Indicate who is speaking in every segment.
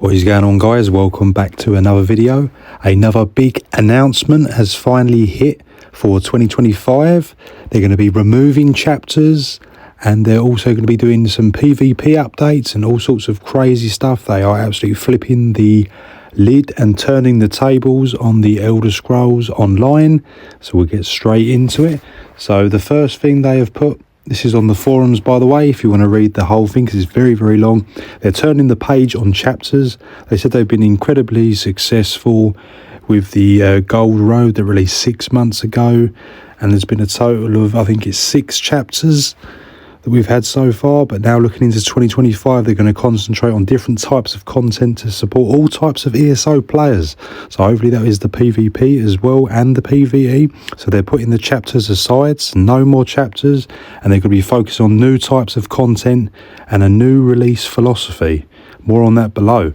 Speaker 1: What is going on, guys? Welcome back to another video. Another big announcement has finally hit for 2025. They're going to be removing chapters, and they're also going to be doing some PvP updates and all sorts of crazy stuff. They are absolutely flipping the lid and turning the tables on the Elder Scrolls Online. So we'll get straight into it. So the first thing they have put, this is on the forums, by the way, if you want to read the whole thing, because it's very, very long. They're turning the page on chapters. They said they've been incredibly successful with the Gold Road that released 6 months ago. And there's been a total of, I think it's 6 chapters that we've had so far. But now looking into 2025, they're going to concentrate on different types of content to support all types of ESO players. So hopefully that is the PvP as well and the PvE. So they're putting the chapters aside, so no more chapters, and they're going to be focused on new types of content and a new release philosophy. More on that below.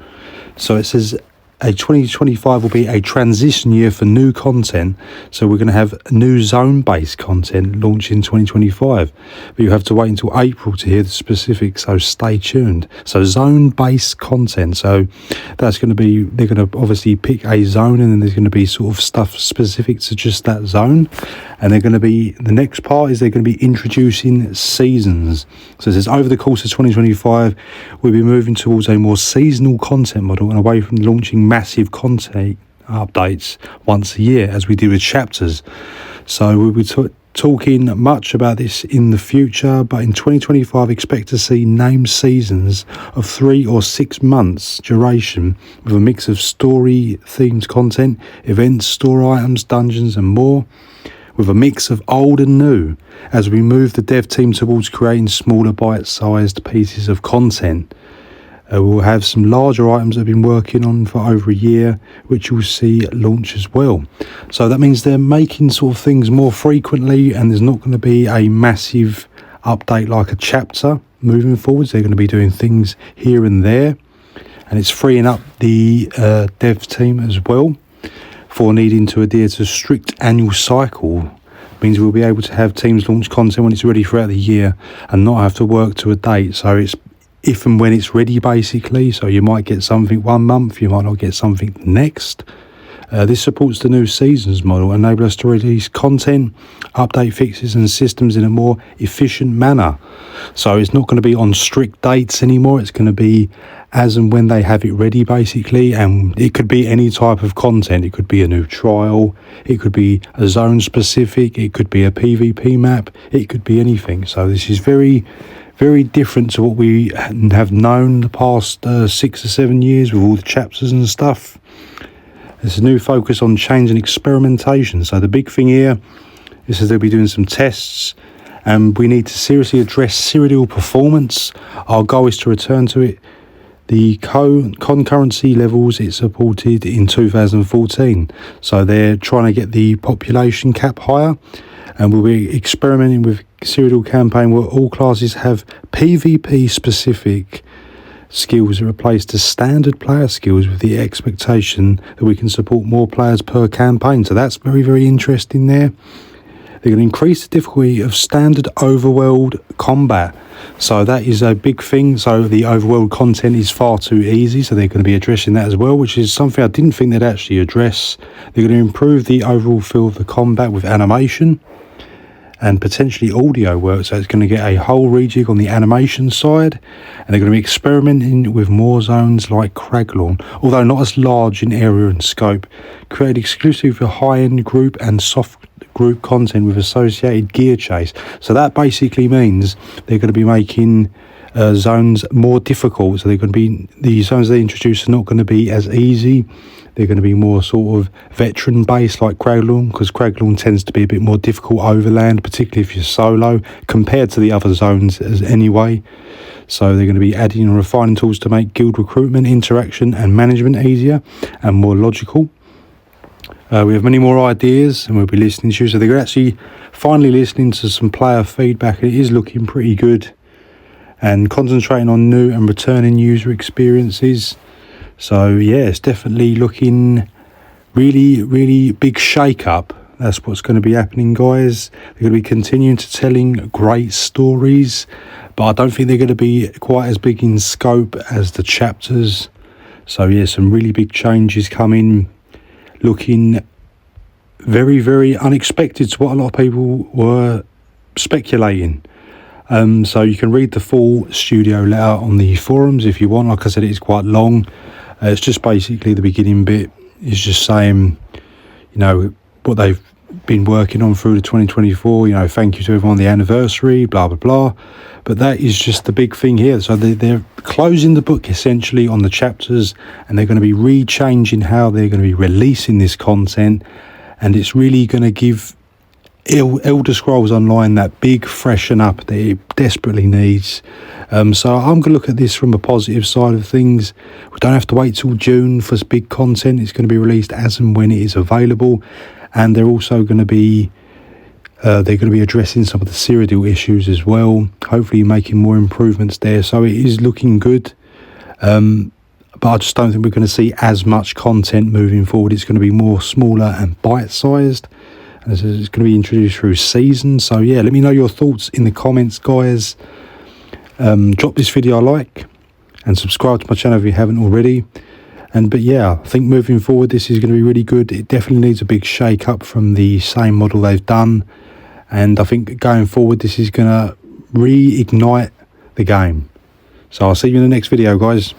Speaker 1: So it says 2025 will be a transition year for new content, so we're going to have new zone-based content launch in 2025, but you have to wait until April to hear the specifics, so stay tuned. So zone-based content, so that's going to be, they're going to obviously pick a zone, and then there's going to be sort of stuff specific to just that zone, and they're going to be, the next part is they're going to be introducing seasons. So it says over the course of 2025 we'll be moving towards a more seasonal content model and away from launching massive content updates once a year as we do with chapters. So we'll be talking much about this in the future, but in 2025 expect to see named seasons of 3 or 6 months duration with a mix of story themed content, events, store items, dungeons and more, with a mix of old and new as we move the dev team towards creating smaller bite-sized pieces of content. We'll have some larger items that have been working on for over a year, which you'll see launch as well. So that means they're making sort of things more frequently, and there's not going to be a massive update like a chapter moving forwards. They're going to be doing things here and there, and it's freeing up the dev team as well for needing to adhere to a strict annual cycle. It means we'll be able to have teams launch content when it's ready throughout the year and not have to work to a date. So it's if and when it's ready, basically. So you might get something 1 month, you might not get something next. This supports the new seasons model, enable us to release content, update fixes and systems in a more efficient manner. So it's not going to be on strict dates anymore. It's going to be as and when they have it ready, basically. And it could be any type of content. It could be a new trial, it could be a zone specific, it could be a PvP map, it could be anything. So this is very different to what we have known the past 6 or 7 years with all the chapters and stuff. There's a new focus on change and experimentation. So the big thing here is that they'll be doing some tests, and we need to seriously address serial performance. Our goal is to return to it the concurrency levels it supported in 2014. So they're trying to get the population cap higher, and we'll be experimenting with serial campaign where all classes have PvP specific skills that replace the standard player skills, with the expectation that we can support more players per campaign. So that's very, very interesting there. They're going to increase the difficulty of standard overworld combat. So that is a big thing. So the overworld content is far too easy, so they're going to be addressing that as well, which is something I didn't think they'd actually address. They're going to improve the overall feel of the combat with animation and potentially audio work, so it's going to get a whole rejig on the animation side, and they're going to be experimenting with more zones like Craglorn, although not as large in area and scope, create exclusive for high-end group and soft group content with associated gear chase. So that basically means they're going to be making zones more difficult. So they're going to be, the zones they introduce are not going to be as easy. They're going to be more sort of veteran based like Craglorn, because Craglorn tends to be a bit more difficult overland, particularly if you're solo, compared to the other zones as anyway. So they're going to be adding and refining tools to make guild recruitment, interaction and management easier and more logical. We have many more ideas, and we'll be listening to you. So they're actually finally listening to some player feedback, and it is looking pretty good, and concentrating on new and returning user experiences. So yeah, it's definitely looking really, really big shake up. That's what's going to be happening, guys. They're going to be continuing to telling great stories, but I don't think they're going to be quite as big in scope as the chapters. So yeah, some really big changes coming, looking very, very unexpected to what a lot of people were speculating. So you can read the full studio letter on the forums if you want. Like I said, it's quite long. It's just basically the beginning bit is just saying, you know, what they've been working on through the 2024, you know, thank you to everyone on the anniversary, blah blah blah. But that is just the big thing here. So they're closing the book essentially on the chapters, and they're going to be re-changing how they're going to be releasing this content, and it's really going to give Elder Scrolls Online that big freshen up that it desperately needs. So I'm going to look at this from a positive side of things. We don't have to wait till June for big content. It's going to be released as and when it is available, and they're also going to be addressing some of the Cyrodiil issues as well, hopefully making more improvements there. So it is looking good, but I just don't think we're going to see as much content moving forward. It's going to be more smaller and bite-sized, and it's going to be introduced through seasons. So yeah, let me know your thoughts in the comments, guys. Drop this video a like and subscribe to my channel if you haven't already. But yeah, I think moving forward this is going to be really good. It definitely needs a big shake up from the same model they've done, and I think going forward this is going to reignite the game. So I'll see you in the next video, guys.